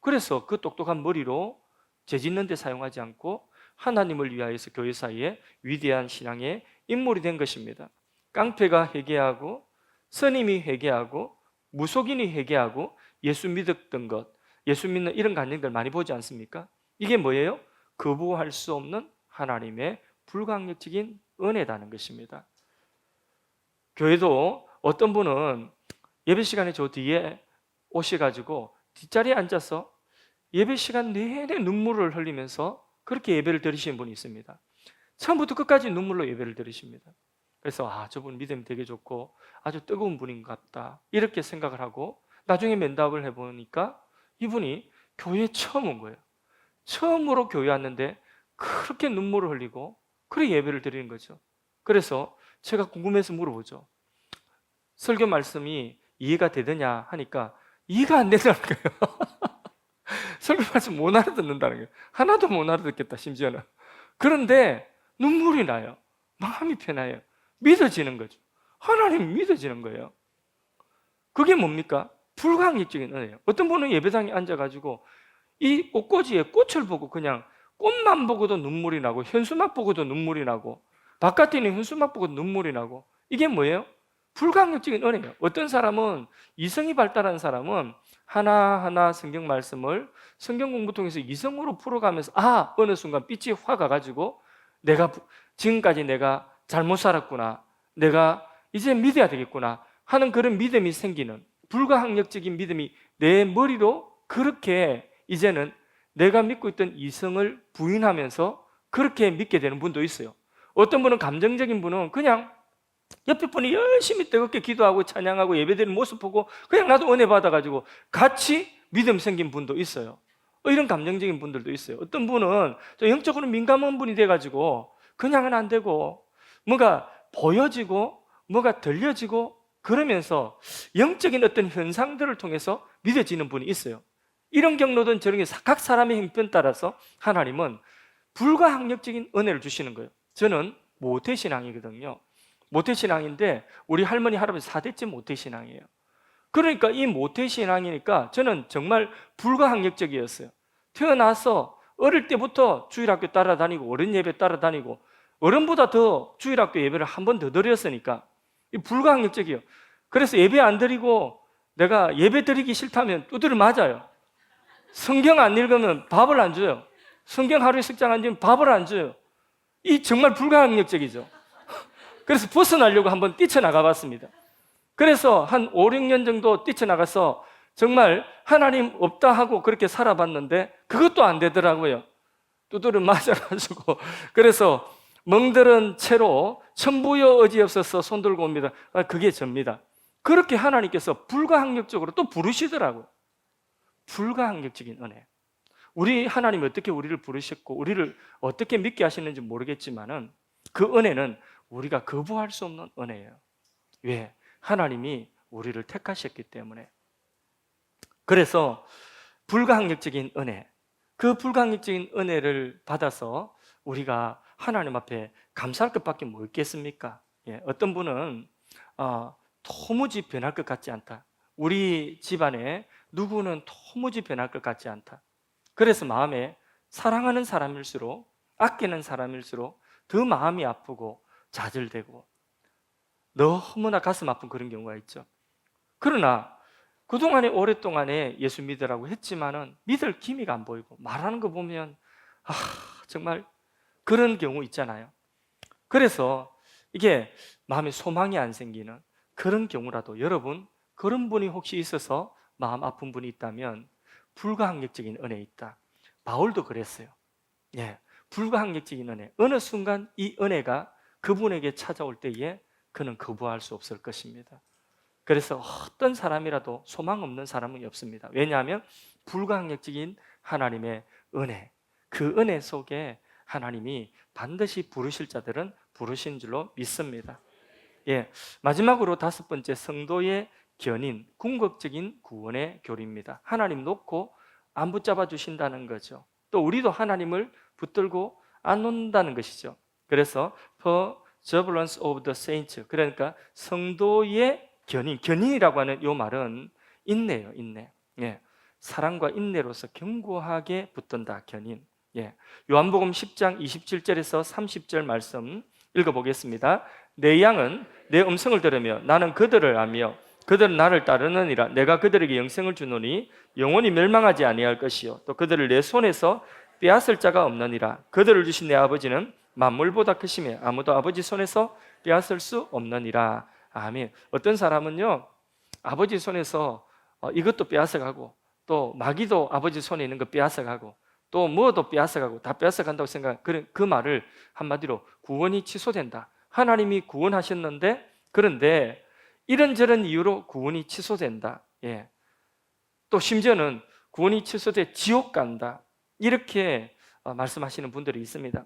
그래서 그 똑똑한 머리로 죄짓는 데 사용하지 않고 하나님을 위하여서 교회 사이에 위대한 신앙의 인물이 된 것입니다. 깡패가 회개하고 선임이 회개하고 무속인이 회개하고 예수 믿었던 것, 예수 믿는 이런 간증들 많이 보지 않습니까? 이게 뭐예요? 거부할 수 없는 하나님의 불가항력적인 은혜라는 것입니다. 교회도 어떤 분은 예배 시간에 저 뒤에 오셔가지고 뒷자리에 앉아서 예배 시간 내내 눈물을 흘리면서 그렇게 예배를 드리시는 분이 있습니다. 처음부터 끝까지 눈물로 예배를 드리십니다. 그래서 저분 믿음이 되게 좋고 아주 뜨거운 분인 것 같다 이렇게 생각을 하고 나중에 면담을 해보니까 이분이 교회에 처음 온 거예요. 처음으로 교회 왔는데 그렇게 눈물을 흘리고 그렇게 예배를 드리는 거죠. 그래서 제가 궁금해서 물어보죠. 설교 말씀이 이해가 되느냐 하니까 이해가 안 된다는 거예요. 설교 말씀 못 알아듣는다는 거예요. 하나도 못 알아듣겠다 심지어는. 그런데 눈물이 나요. 마음이 편해요. 믿어지는 거죠. 하나님 믿어지는 거예요. 그게 뭡니까? 불가항력적인 은혜예요. 어떤 분은 예배당에 앉아가지고 이 꽃꽂이에 꽃을 보고 그냥 꽃만 보고도 눈물이 나고 현수막 보고도 눈물이 나고 바깥에 있는 현수막 보고 눈물이 나고 이게 뭐예요? 불가항력적인 은혜예요. 어떤 사람은 이성이 발달한 사람은 하나하나 성경 말씀을 성경 공부 통해서 이성으로 풀어가면서 어느 순간 빛이 확 와가지고 지금까지 내가 잘못 살았구나, 내가 이제 믿어야 되겠구나 하는 그런 믿음이 생기는 불가항력적인 믿음이 내 머리로 그렇게 이제는 내가 믿고 있던 이성을 부인하면서 그렇게 믿게 되는 분도 있어요. 어떤 분은 감정적인 분은 그냥 옆에 분이 열심히 뜨겁게 기도하고 찬양하고 예배드리는 모습 보고 그냥 나도 은혜 받아가지고 같이 믿음 생긴 분도 있어요. 이런 감정적인 분들도 있어요. 어떤 분은 영적으로 민감한 분이 돼가지고 그냥은 안 되고 뭐가 보여지고 뭐가 들려지고 그러면서 영적인 어떤 현상들을 통해서 믿어지는 분이 있어요. 이런 경로든 저런 게 각 사람의 형편 따라서 하나님은 불가항력적인 은혜를 주시는 거예요. 저는 모태신앙이거든요. 모태신앙인데 우리 할머니 할아버지 4대째 모태신앙이에요. 그러니까 이 모태신앙이니까 저는 정말 불가항력적이었어요. 태어나서 어릴 때부터 주일학교 따라다니고 어른 예배 따라다니고 어른보다 더 주일학교 예배를 한 번 더 드렸으니까 이 불가항력적이에요. 그래서 예배 안 드리고 내가 예배 드리기 싫다면 두드려 맞아요. 성경 안 읽으면 밥을 안 줘요. 성경 하루에 석장 안 주면 밥을 안 줘요. 이 정말 불가항력적이죠. 그래서 벗어나려고 한번 뛰쳐나가 봤습니다. 그래서 한 5, 6년 정도 뛰쳐나가서 정말 하나님 없다 하고 그렇게 살아봤는데 그것도 안 되더라고요. 두드려 맞아가지고. 그래서 멍들은 채로 천부여 어지없어서 손 들고 옵니다. 그게 접니다. 그렇게 하나님께서 불가항력적으로 또 부르시더라고요. 불가항력적인 은혜. 우리 하나님이 어떻게 우리를 부르셨고 우리를 어떻게 믿게 하시는지 모르겠지만은 그 은혜는 우리가 거부할 수 없는 은혜예요. 왜? 하나님이 우리를 택하셨기 때문에. 그래서 불가항력적인 은혜, 그 불가항력적인 은혜를 받아서 우리가 하나님 앞에 감사할 것밖에 뭐 있겠습니까? 어떤 분은 도무지 변할 것 같지 않다. 우리 집안에 누구는 도무지 변할 것 같지 않다. 그래서 마음에 사랑하는 사람일수록, 아끼는 사람일수록 더 마음이 아프고 좌절되고 너무나 가슴 아픈 그런 경우가 있죠. 그러나 그동안에 오랫동안에 예수 믿으라고 했지만은 믿을 기미가 안 보이고 말하는 거 보면 정말 그런 경우 있잖아요. 그래서 이게 마음에 소망이 안 생기는 그런 경우라도 여러분, 그런 분이 혹시 있어서 마음 아픈 분이 있다면 불가항력적인 은혜 있다. 바울도 그랬어요. 예, 불가항력적인 은혜. 어느 순간 이 은혜가 그분에게 찾아올 때에 그는 거부할 수 없을 것입니다. 그래서 어떤 사람이라도 소망 없는 사람은 없습니다. 왜냐하면 불가항력적인 하나님의 은혜, 그 은혜 속에 하나님이 반드시 부르실 자들은 부르신 줄로 믿습니다. 예, 마지막으로 5번째, 성도의 견인, 궁극적인 구원의 교리입니다. 하나님 놓고 안 붙잡아 주신다는 거죠. 또 우리도 하나님을 붙들고 안 놓는다는 것이죠. 그래서 perseverance of the saints, 그러니까 성도의 견인, 견인이라고 하는 이 말은 인내예요, 인내. 예, 사랑과 인내로서 견고하게 붙든다, 견인. 예, 요한복음 10장 27절에서 30절 말씀 읽어보겠습니다. 내 양은 내 음성을 들으며 나는 그들을 알며 그들은 나를 따르느니라. 내가 그들에게 영생을 주노니 영원히 멸망하지 아니할 것이요 또 그들을 내 손에서 빼앗을 자가 없느니라. 그들을 주신 내 아버지는 만물보다 크시며 아무도 아버지 손에서 빼앗을 수 없느니라. 아멘. 어떤 사람은요, 아버지 손에서 이것도 빼앗아가고 또 마귀도 아버지 손에 있는 거 빼앗아가고 또 뭐도 빼앗아가고 다 빼앗아간다고 생각, 그 말을 한마디로 구원이 취소된다. 하나님이 구원하셨는데, 그런데 이런저런 이유로 구원이 취소된다. 예. 또 심지어는 구원이 취소돼 지옥 간다. 이렇게 말씀하시는 분들이 있습니다.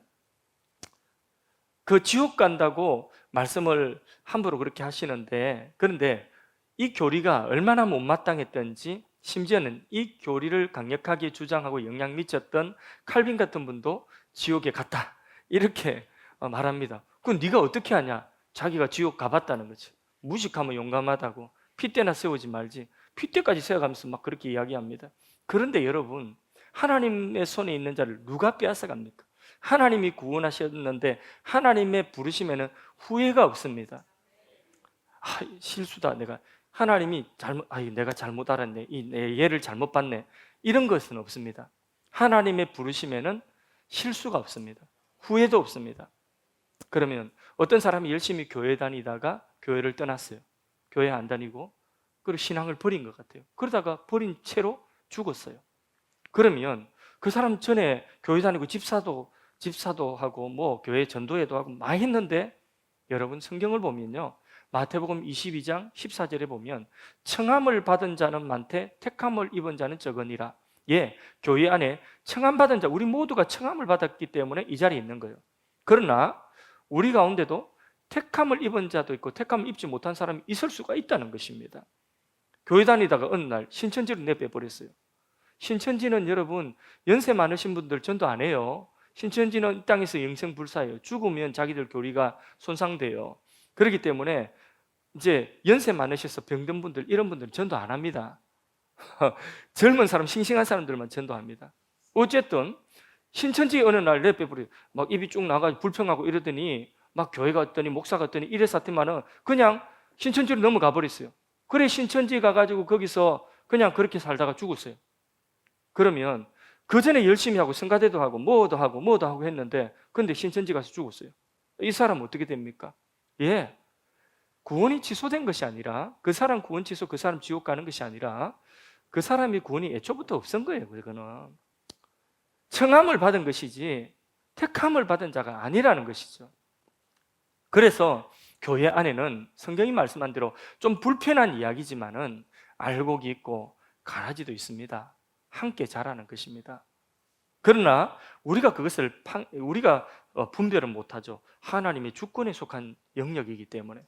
그 지옥 간다고 말씀을 함부로 그렇게 하시는데, 그런데 이 교리가 얼마나 못마땅했던지, 심지어는 이 교리를 강력하게 주장하고 영향 미쳤던 칼빈 같은 분도 지옥에 갔다 이렇게 말합니다. 그건 네가 어떻게 하냐? 자기가 지옥 가봤다는 거죠. 무식하면 용감하다고, 핏대나 세우지 말지, 핏대까지 세워가면서 막 그렇게 이야기합니다. 그런데 여러분, 하나님의 손에 있는 자를 누가 빼앗아갑니까? 하나님이 구원하셨는데 하나님의 부르심에는 후회가 없습니다. 실수다, 내가 하나님이 내가 잘못 알았네, 내 얘를 잘못 봤네, 이런 것은 없습니다. 하나님의 부르심에는 실수가 없습니다. 후회도 없습니다. 그러면 어떤 사람이 열심히 교회 다니다가 교회를 떠났어요. 교회 안 다니고 그리고 신앙을 버린 것 같아요. 그러다가 버린 채로 죽었어요. 그러면 그 사람 전에 교회 다니고 집사도 하고 뭐 교회 전도회도 하고 많이 했는데, 여러분 성경을 보면요, 마태복음 22장 14절에 보면 청함을 받은 자는 많되 택함을 입은 자는 적으니라. 예, 교회 안에 청함 받은 자, 우리 모두가 청함을 받았기 때문에 이 자리에 있는 거예요. 그러나 우리 가운데도 택함을 입은 자도 있고 택함을 입지 못한 사람이 있을 수가 있다는 것입니다. 교회 다니다가 어느 날 신천지로 내빼버렸어요. 신천지는 여러분, 연세 많으신 분들 전도 안 해요. 신천지는 이 땅에서 영생불사예요. 죽으면 자기들 교리가 손상돼요. 그렇기 때문에 이제 연세 많으셔서 병든 분들, 이런 분들은 전도 안 합니다. 젊은 사람, 싱싱한 사람들만 전도합니다. 어쨌든 신천지 어느 날 내빼버려, 막 입이 쭉 나가지고 불평하고 이러더니 막 교회 갔더니 목사 갔더니 이랬었더니만은 그냥 신천지로 넘어가 버렸어요. 그래 신천지 가가지고 거기서 그냥 그렇게 살다가 죽었어요. 그러면 그 전에 열심히 하고 성가대도 하고 뭐도 하고 했는데, 근데 신천지 가서 죽었어요. 이 사람 어떻게 됩니까? 예, 구원이 취소된 것이 아니라, 그 사람 구원 취소, 그 사람 지옥 가는 것이 아니라 그 사람이 구원이 애초부터 없은 거예요. 그거는 청함을 받은 것이지 택함을 받은 자가 아니라는 것이죠. 그래서 교회 안에는 성경이 말씀한 대로 좀 불편한 이야기지만은 알곡이 있고 가라지도 있습니다. 함께 자라는 것입니다. 그러나 우리가 그것을 분별을 못하죠. 하나님의 주권에 속한 영역이기 때문에.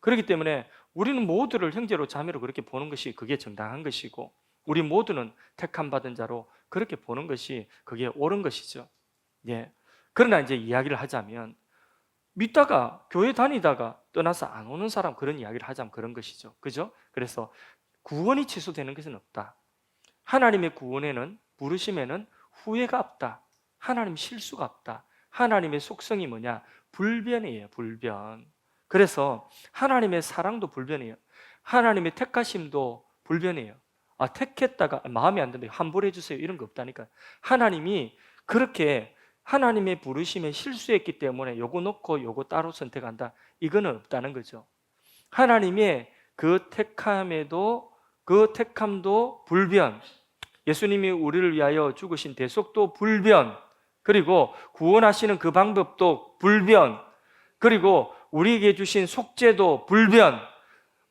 그렇기 때문에 우리는 모두를 형제로 자매로 그렇게 보는 것이 그게 정당한 것이고, 우리 모두는 택함 받은 자로 그렇게 보는 것이 그게 옳은 것이죠. 예. 그러나 이제 이야기를 하자면, 믿다가 교회 다니다가 떠나서 안 오는 사람, 그런 이야기를 하자면 그런 것이죠. 그죠? 그래서 구원이 취소되는 것은 없다. 하나님의 구원에는, 부르심에는 후회가 없다. 하나님 실수가 없다. 하나님의 속성이 뭐냐? 불변이에요. 불변. 그래서 하나님의 사랑도 불변이에요. 하나님의 택하심도 불변이에요. 택했다가 마음에 안 든다, 환불해 주세요, 이런 거 없다니까. 하나님이 그렇게 하나님의 부르심에 실수했기 때문에 요거 놓고 요거 따로 선택한다, 이거는 없다는 거죠. 하나님의 그 택함도 불변, 예수님이 우리를 위하여 죽으신 대속도 불변, 그리고 구원하시는 그 방법도 불변, 그리고 우리에게 주신 속죄도 불변,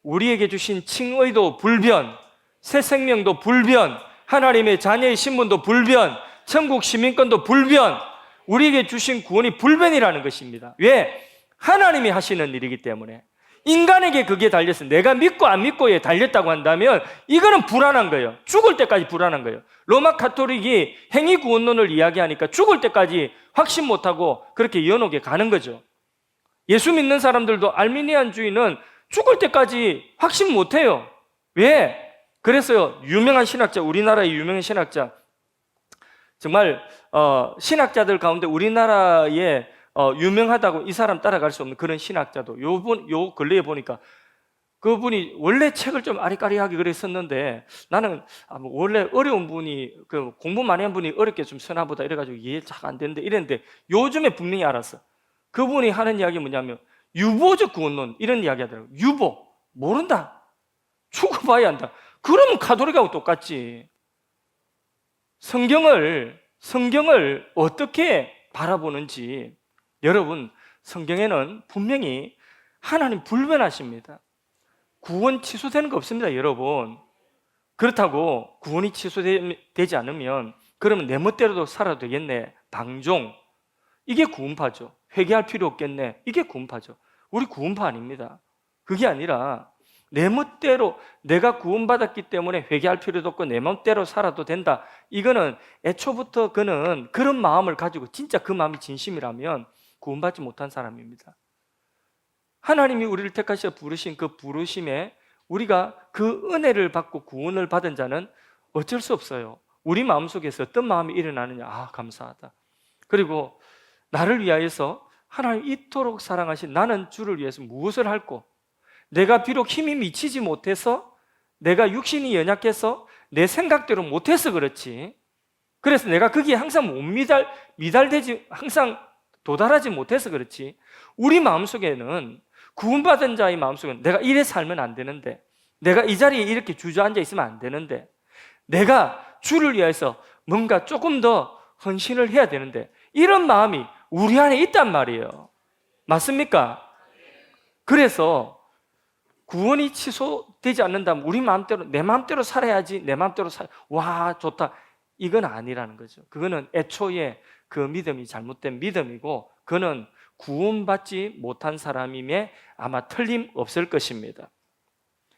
우리에게 주신 칭의도 불변, 새 생명도 불변, 하나님의 자녀의 신분도 불변, 천국 시민권도 불변, 우리에게 주신 구원이 불변이라는 것입니다. 왜? 하나님이 하시는 일이기 때문에. 인간에게 그게 달려서 내가 믿고 안 믿고에 달렸다고 한다면 이거는 불안한 거예요. 죽을 때까지 불안한 거예요. 로마 가톨릭이 행위구원론을 이야기하니까 죽을 때까지 확신 못하고 그렇게 연옥에 가는 거죠. 예수 믿는 사람들도 알미니안주의는 죽을 때까지 확신 못해요. 왜? 그래서 유명한 신학자, 우리나라의 유명한 신학자, 정말 신학자들 가운데 우리나라에 유명하다고 이 사람 따라갈 수 없는 그런 신학자도 요 근래에 보니까 그분이 원래 책을 좀 아리까리하게 그랬었는데 나는 원래 어려운 분이, 그 공부 많이 한 분이 어렵게 좀 쓰나보다 이래가지고 이해 잘 안 되는데 이랬는데 요즘에 분명히 알았어. 그분이 하는 이야기 뭐냐면 유보적 구원론 이런 이야기 하더라고요. 유보, 모른다, 죽어봐야 한다. 그러면 가톨릭하고 똑같지. 성경을 어떻게 바라보는지, 여러분, 성경에는 분명히 하나님 불변하십니다. 구원 취소되는 거 없습니다, 여러분. 그렇다고 구원이 취소되지 않으면 그러면 내 멋대로도 살아도 되겠네, 방종, 이게 구원파죠. 회개할 필요 없겠네, 이게 구원파죠. 우리 구원파 아닙니다. 그게 아니라 내 멋대로, 내가 구원받았기 때문에 회개할 필요도 없고 내 멋대로 살아도 된다, 이거는 애초부터 그는 그런 마음을 가지고 진짜 그 마음이 진심이라면 구원받지 못한 사람입니다. 하나님이 우리를 택하셔 부르신 그 부르심에 우리가 그 은혜를 받고 구원을 받은 자는 어쩔 수 없어요. 우리 마음속에서 어떤 마음이 일어나느냐, 감사하다. 그리고 나를 위하여서 하나님 이토록 사랑하신 나는 주를 위해서 무엇을 할꼬, 내가 비록 힘이 미치지 못해서, 내가 육신이 연약해서 내 생각대로 못해서 그렇지, 그래서 내가 거기에 항상 못 미달되지, 항상 도달하지 못해서 그렇지, 우리 마음속에는, 구원받은 자의 마음속에는 내가 이래 살면 안 되는데, 내가 이 자리에 이렇게 주저앉아 있으면 안 되는데, 내가 주를 위해서 뭔가 조금 더 헌신을 해야 되는데, 이런 마음이 우리 안에 있단 말이에요. 맞습니까? 그래서 구원이 취소되지 않는다면 우리 마음대로, 내 마음대로 살아야지, 내 마음대로 와 좋다, 이건 아니라는 거죠. 그거는 애초에 그 믿음이 잘못된 믿음이고, 그는 구원받지 못한 사람임에 아마 틀림없을 것입니다.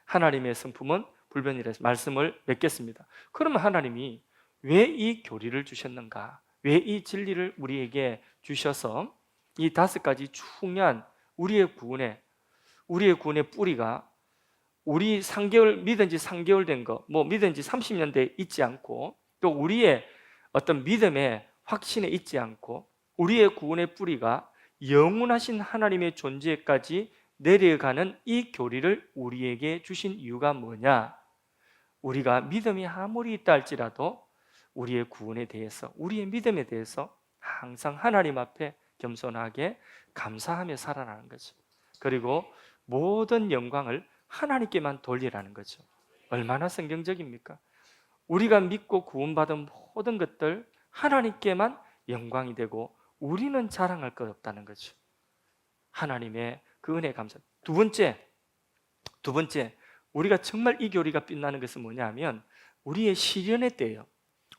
하나님의 성품은 불변이라서 말씀을 맺겠습니다. 그러면 하나님이 왜 이 교리를 주셨는가? 왜 이 진리를 우리에게 주셔서 이 5가지 중요한 우리의 구원의 뿌리가, 우리 3개월, 믿은 지 3개월 된 거, 믿은 지 30년 돼 있지 않고, 또 우리의 어떤 믿음의 확신에 있지 않고, 우리의 구원의 뿌리가 영원하신 하나님의 존재까지 내려가는 이 교리를 우리에게 주신 이유가 뭐냐? 우리가 믿음이 아무리 있다 할지라도 우리의 구원에 대해서, 우리의 믿음에 대해서 항상 하나님 앞에 겸손하게 감사하며 살아나는 거죠. 그리고 모든 영광을 하나님께만 돌리라는 거죠. 얼마나 성경적입니까? 우리가 믿고 구원받은 모든 것들 하나님께만 영광이 되고 우리는 자랑할 것 없다는 거죠. 하나님의 그 은혜에 감사. 두 번째, 우리가 정말 이 교리가 빛나는 것은 뭐냐면 우리의 시련의 때예요.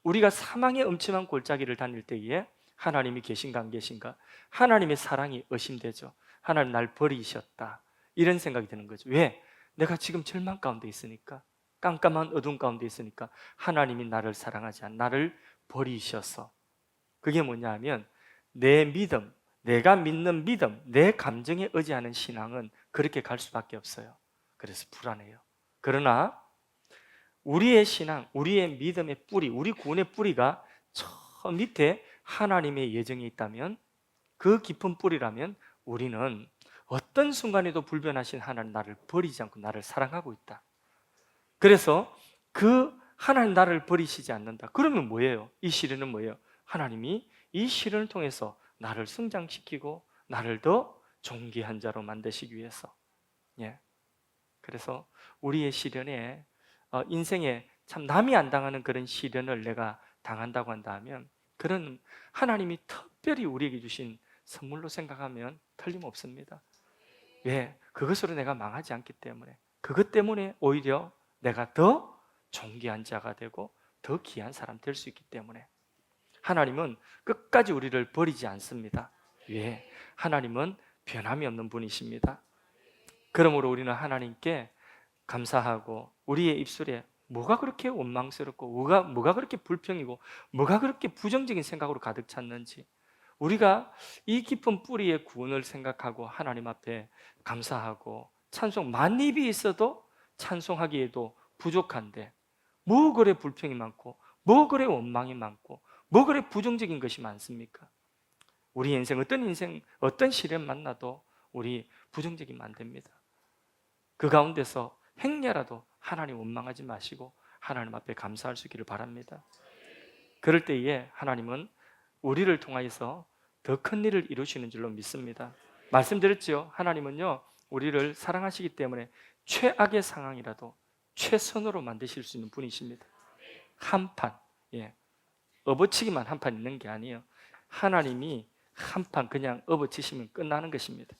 우리가 사망의 엄침한 골짜기를 다닐 때에 하나님이 계신가 안 계신가, 하나님의 사랑이 의심되죠. 하나님 날 버리셨다, 이런 생각이 드는 거죠. 왜? 내가 지금 절망 가운데 있으니까, 깜깜한 어둠 가운데 있으니까 하나님이 나를 사랑하지 않아, 나를 버리셔서. 그게 뭐냐 하면 내 믿음, 내가 믿는 믿음, 내 감정에 의지하는 신앙은 그렇게 갈 수밖에 없어요. 그래서 불안해요. 그러나 우리의 신앙, 우리의 믿음의 뿌리, 우리 구원의 뿌리가 저 밑에 하나님의 예정이 있다면, 그 깊은 뿌리라면 우리는 어떤 순간에도 불변하신 하나님 나를 버리지 않고 나를 사랑하고 있다. 그래서 그 하나님 나를 버리시지 않는다. 그러면 뭐예요? 이 시련은 뭐예요? 하나님이 이 시련을 통해서 나를 성장시키고 나를 더 존귀한 자로 만드시기 위해서. 예. 그래서 우리의 시련에 인생에 참 남이 안 당하는 그런 시련을 내가 당한다고 한다면, 그런 하나님이 특별히 우리에게 주신 선물로 생각하면 틀림없습니다. 왜? 그것으로 내가 망하지 않기 때문에, 그것 때문에 오히려 내가 더 존귀한 자가 되고 더 귀한 사람 될 수 있기 때문에. 하나님은 끝까지 우리를 버리지 않습니다. 왜? 하나님은 변함이 없는 분이십니다. 그러므로 우리는 하나님께 감사하고, 우리의 입술에 뭐가 그렇게 원망스럽고 뭐가 그렇게 불평이고 뭐가 그렇게 부정적인 생각으로 가득 찼는지, 우리가 이 깊은 뿌리의 구원을 생각하고 하나님 앞에 감사하고 찬송, 만입이 있어도 찬송하기에도 부족한데, 뭐 그래 불평이 많고 뭐 그래 원망이 많고 뭐 그래 부정적인 것이 많습니까? 우리 인생 어떤 시련 만나도 우리 부정적이면 안 됩니다. 그 가운데서 행여라도 하나님 원망하지 마시고 하나님 앞에 감사할 수 있기를 바랍니다. 그럴 때에 하나님은 우리를 통하여서 더 큰 일을 이루시는 줄로 믿습니다. 말씀드렸죠. 하나님은요, 우리를 사랑하시기 때문에 최악의 상황이라도 최선으로 만드실 수 있는 분이십니다. 한판, 업어치기만 한 판 있는 게 아니에요. 하나님이 한 판 그냥 업어치시면 끝나는 것입니다.